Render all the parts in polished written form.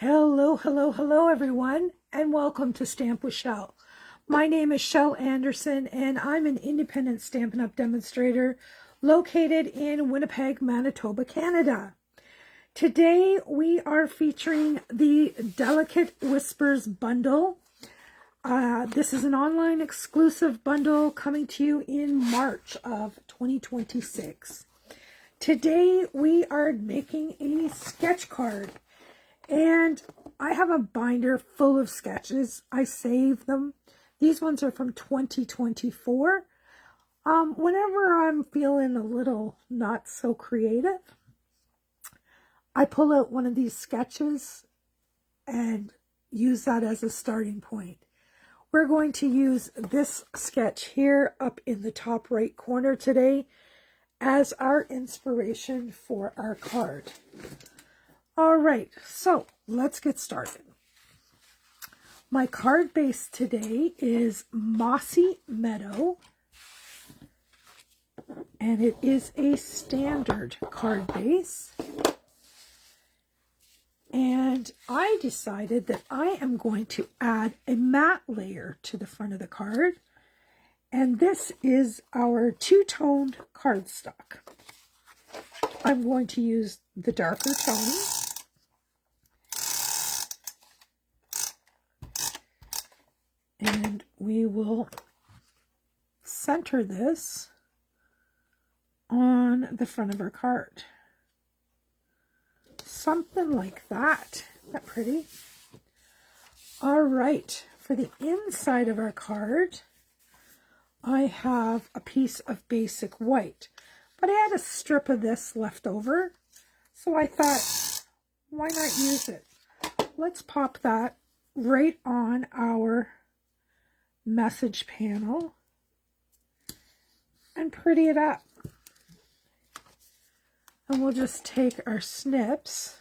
Hello, hello, hello, everyone, and welcome to Stamp with Shel. My name is Shel Anderson, and I'm an independent Stampin' Up! Demonstrator located in Winnipeg, Manitoba, Canada. Today, we are featuring the Delicate Whispers bundle. This is an online exclusive bundle coming to you in March of 2026. Today, we are making a sketch card. And I have a binder full of sketches. I saved them. These ones are from 2024. Whenever I'm feeling a little not so creative, I pull out one of these sketches and use that as a starting point. We're going to use this sketch here up in the top right corner today as our inspiration for our card. All right, so let's get started. My card base today is Mossy Meadow, and it is a standard card base. And I decided that I am going to add a matte layer to the front of the card, and this is our two-toned cardstock. I'm going to use the darker tone. And we will center this on the front of our card. Something like that. Isn't that pretty? All right, for the inside of our card, I have a piece of basic white, but I had a strip of this left over, so I thought, why not use it? Let's pop that right on our message panel and pretty it up. And we'll just take our snips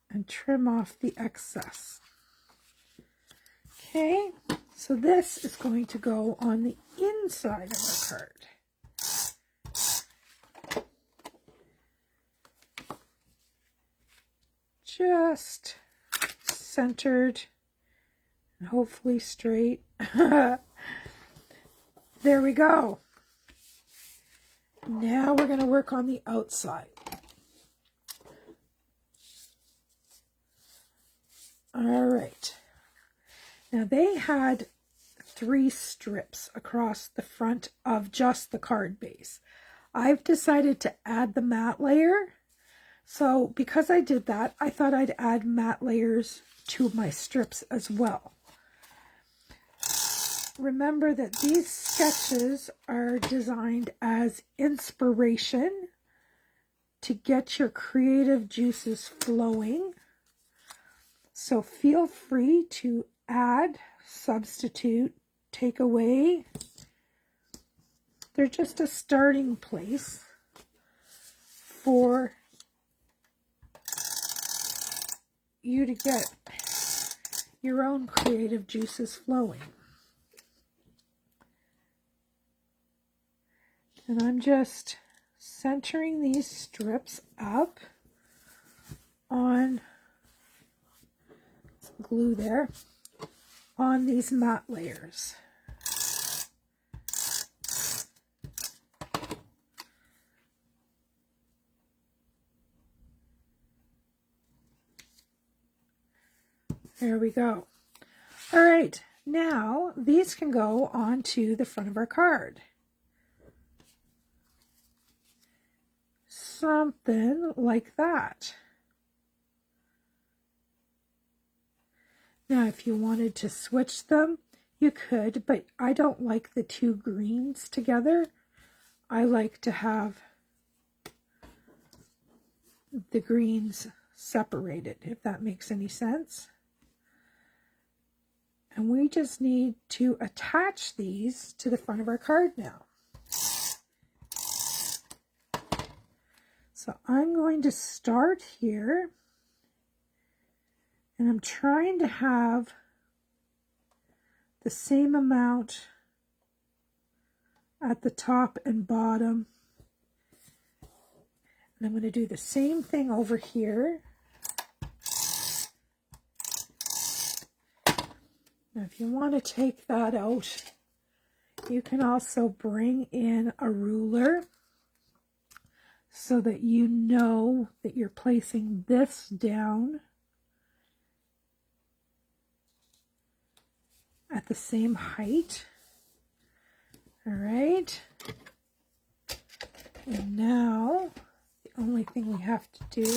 and trim off the excess. Okay, so this is going to go on the inside of our card. Just centered and hopefully straight. There we go. Now we're going to work on the outside. All right. Now they had 3 strips across the front of just the card base. I've decided to add the matte layer. So because I did that, I thought I'd add matte layers to my strips as well. Remember that these sketches are designed as inspiration to get your creative juices flowing. So feel free to add, substitute, take away. They're just a starting place for you to get your own creative juices flowing. And I'm just centering these strips up on, glue there, on these matte layers. There we go. All right, now these can go onto the front of our card. Something like that. Now, if you wanted to switch them, you could, but I don't like the 2 greens together. I like to have the greens separated, if that makes any sense. And we just need to attach these to the front of our card now. So I'm going to start here, and I'm trying to have the same amount at the top and bottom. And I'm going to do the same thing over here. Now, if you want to take that out, you can also bring in a ruler so that you know that you're placing this down at the same height. All right. And now the only thing we have to do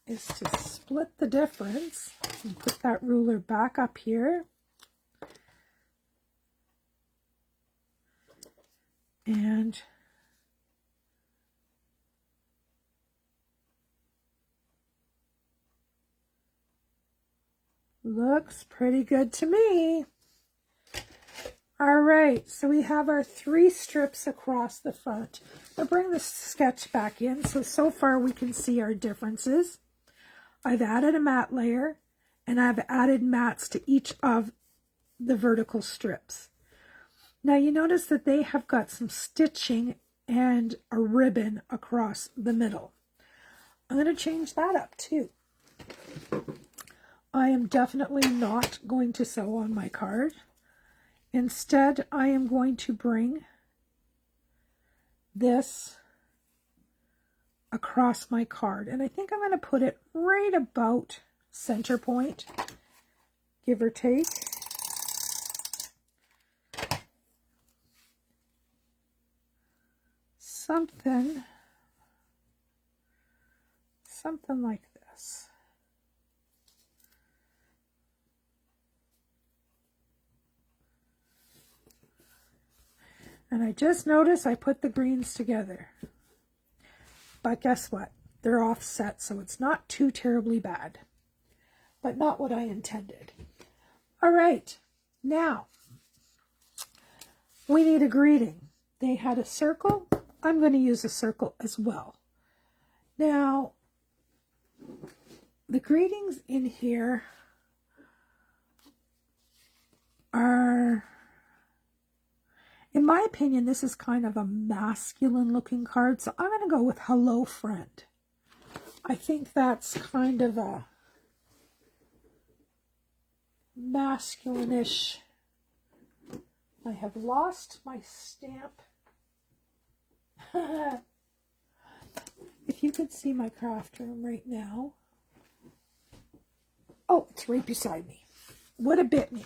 is to split the difference and put that ruler back up here. And looks pretty good to me. All right, so we have our 3 strips across the front. I'll bring the sketch back in so far we can see our differences. I've added a matte layer, and I've added mattes to each of the vertical strips. Now you notice that they have got some stitching and a ribbon across the middle. I'm going to change that up too. I am definitely not going to sew on my card. Instead, I am going to bring this across my card, and I think I'm going to put it right about center point, give or take. Something like this. And I just noticed I put the greens together. But guess what? They're offset, so it's not too terribly bad. But not what I intended. All right. Now, we need a greeting. They had a circle. I'm going to use a circle as well. Now, the greetings in here are, in my opinion, this is kind of a masculine looking card, so I'm going to go with Hello Friend. I think that's kind of a masculine-ish. I have lost my stamp. If you could see my craft room right now. Oh, it's right beside me. Would have bit me.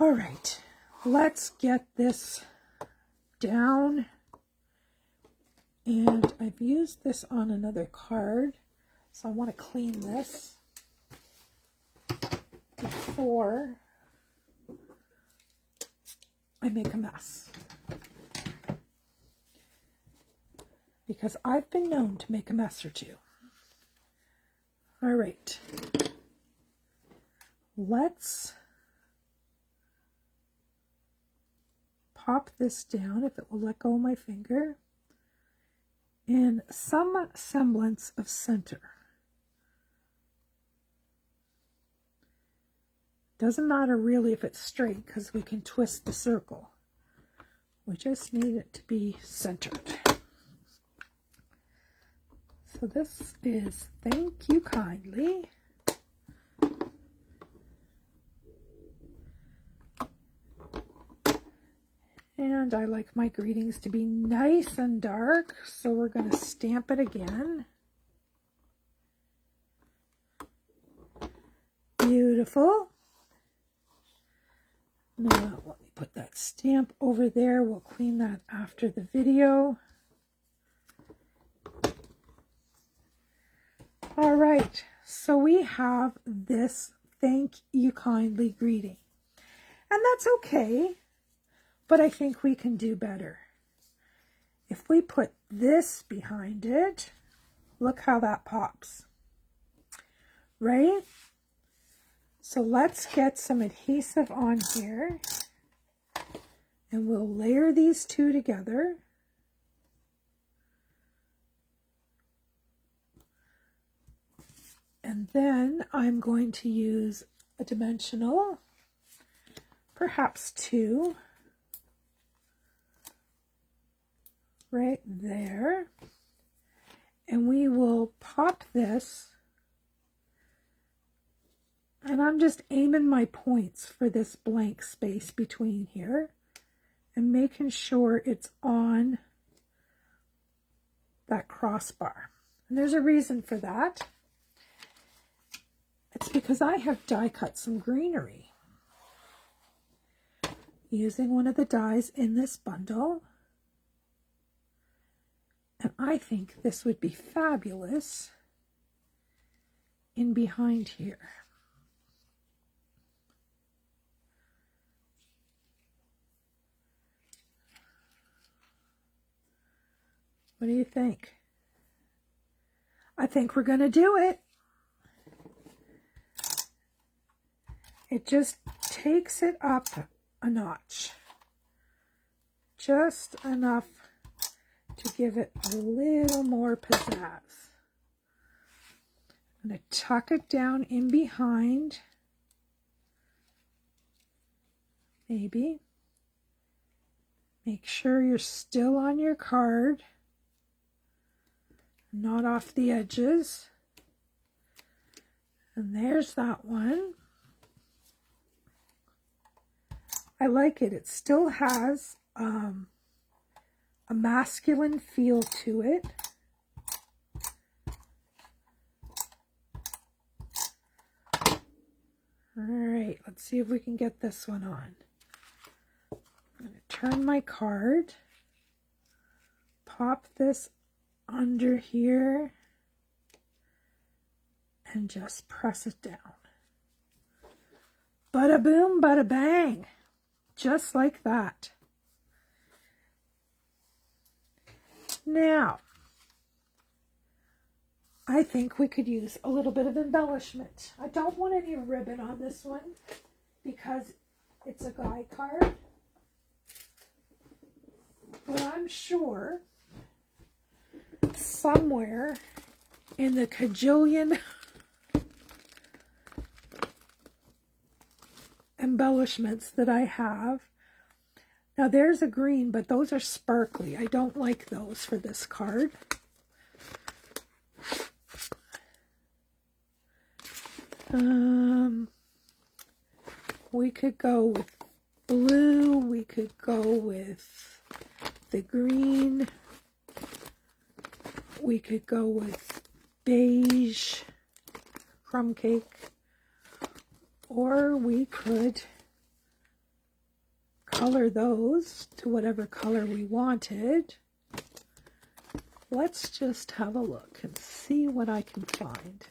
All right. Let's get this down, and I've used this on another card, so I want to clean this before I make a mess, because I've been known to make a mess or two. All right, let's pop this down, if it will let go of my finger, in some semblance of center. Doesn't matter really if it's straight, because we can twist the circle. We just need it to be centered. So this is Thank You Kindly. And I like my greetings to be nice and dark, so we're going to stamp it again. Beautiful. Now, let me put that stamp over there. We'll clean that after the video. All right, so we have this Thank You Kindly greeting. And that's okay. But I think we can do better. If we put this behind it, look how that pops. Right? So let's get some adhesive on here, and we'll layer these two together. And then I'm going to use a dimensional, perhaps 2. Right there, and we will pop this I'm just aiming my points for this blank space between here and making sure it's on that crossbar. And there's a reason for that. It's because I have die cut some greenery using one of the dies in this bundle. And I think this would be fabulous in behind here. What do you think? I think we're going to do it. It just takes it up a notch. Just enough to give it a little more pizzazz. I'm going to tuck it down in behind. Maybe. Make sure you're still on your card. Not off the edges. And there's that one. I like it. It still has a masculine feel to it. All right, let's see if we can get this one on. I'm going to turn my card, pop this under here, and just press it down. Bada boom, bada bang. Just like that. Now, I think we could use a little bit of embellishment. I don't want any ribbon on this one because it's a guy card. But I'm sure somewhere in the cajillion embellishments that I have. Now there's a green, but those are sparkly. I don't like those for this card. We could go with blue. We could go with the green. We could go with beige crumb cake. Or we could color those to whatever color we wanted. Let's just have a look and see what I can find.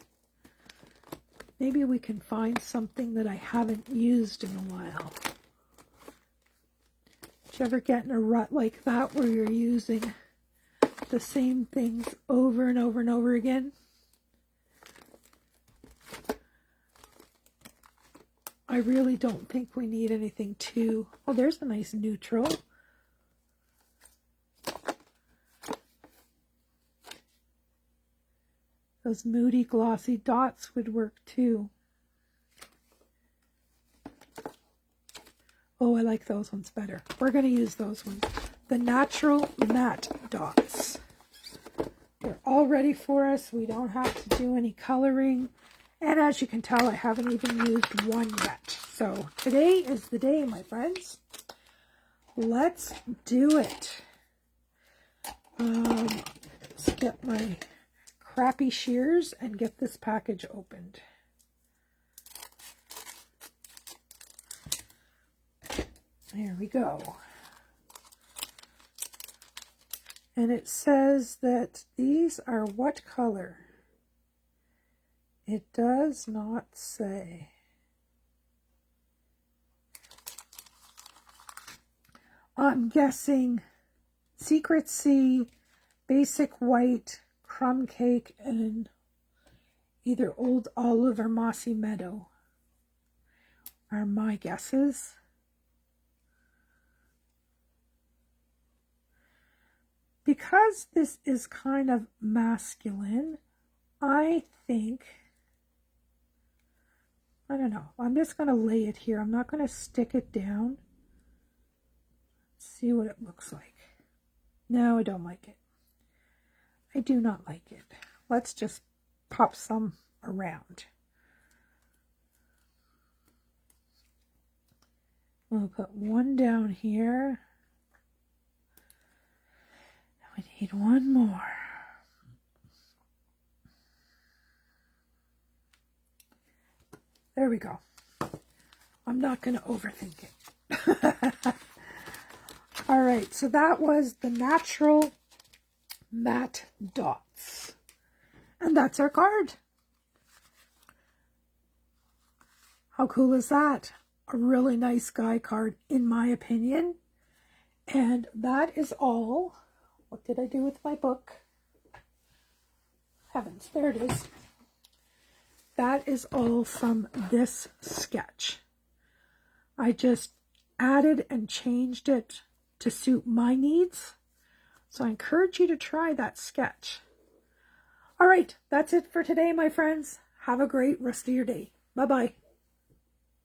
Maybe we can find something that I haven't used in a while. Did you ever get in a rut like that where you're using the same things over and over and over again? I really don't think we need anything too... Oh, there's a nice neutral. Those moody glossy dots would work too. Oh, I like those ones better. We're going to use those ones. The natural matte dots. They're all ready for us. We don't have to do any coloring. And as you can tell, I haven't even used one yet. So today is the day, my friends. Let's do it. Let's get my crappy shears and get this package opened. There we go. And it says that these are what color? It does not say. I'm guessing Secret Sea, Basic White, Crumb Cake, and either Old Olive or Mossy Meadow are my guesses. Because this is kind of masculine, I think, I don't know, I'm just going to lay it here. I'm not going to stick it down. See what it looks like. No, I don't like it. I do not like it. Let's just pop some around. We'll put one down here. We need one more. There we go. I'm not going to overthink it. All right, so that was the natural matte dots. And that's our card. How cool is that? A really nice guy card, in my opinion. And that is all. What did I do with my book? Heavens, there it is. That is all from this sketch. I just added and changed it to suit my needs. So I encourage you to try that sketch. All right, that's it for today, my friends. Have a great rest of your day. Bye-bye.